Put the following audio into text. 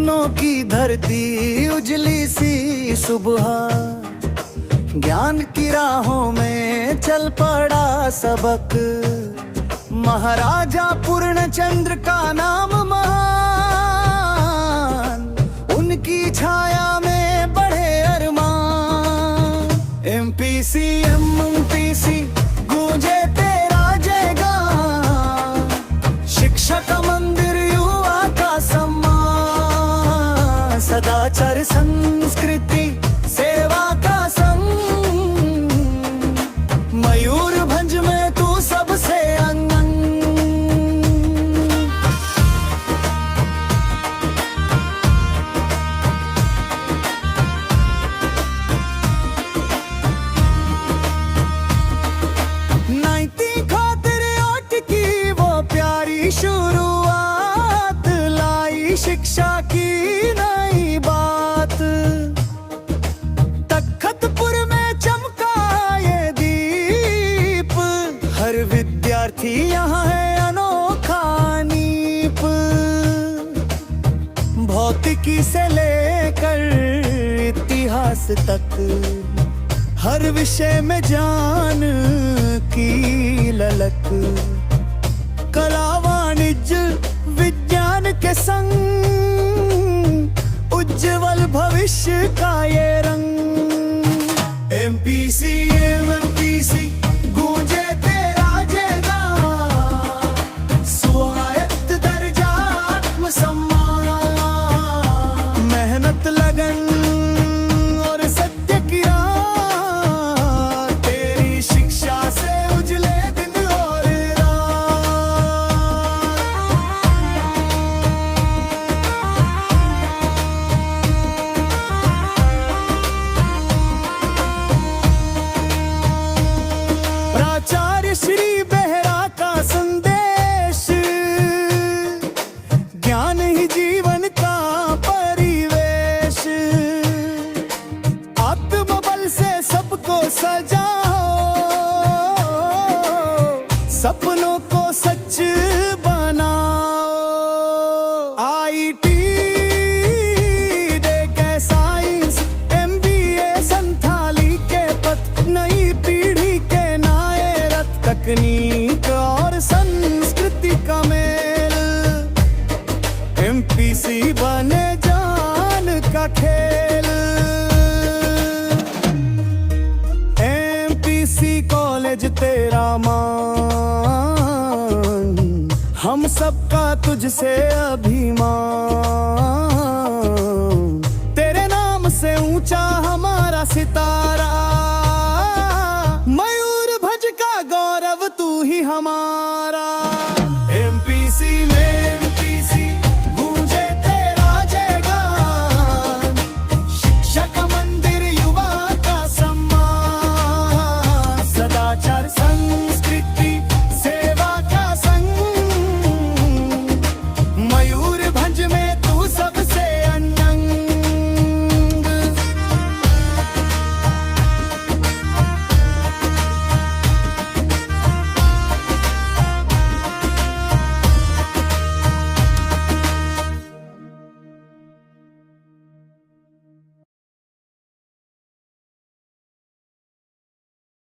सपनों की धरती उजली सी सुबह, ज्ञान की राहों में चल पड़ा सबक। महाराजा पूर्णचंद्र का नाम महान, उनकी छाया में बढ़े अरमान। एमपीसी एमपीसी गूंजे तेरा जयगान, शिक्षा का मंदिर युवा का सम्मान। सदाचार संस्कृति सेवा का संग, मयूरभंज में तू सबसे अंग। 90 खातिर 8 की वो प्यारी शुरुआत, लाई शिक्षा की नई बात। तख्तपुर में चमका ये दीप, हर विद्यार्थी यहाँ है अनोखा नीप। भौतिकी से लेकर इतिहास तक, हर विषय में ज्ञान की ललक। कला वाणिज्य विज्ञान के संग, उज्जवल भविष्य का ये रंग। एमपीसी एमपीसी गूंजे तेरा जयगान, स्वायत्त दर्जा आत्मसम्मान। मेहनत लगन और सत्य की राह, तेरी शिक्षा से उजले दिन और प्राचार्य श्री बेहरा का संदेश, ज्ञान ही जीवन का परिवेश। आत्मबल से सबको सजाओ, सपनों को सच बनाओ। आईटी देके साइंस एमबीए संथाली के पथ, नई पीढ़ी के नए रथ। तकनीक और संस्कृति का मेल, एमपीसी बने जान का खेल। एमपीसी कॉलेज तेरा मान, हम सबका तुझसे अभिमान। तेरे नाम से ऊंचा हमारा सितारा, मयूरभंज का गौरव तू ही हमारा।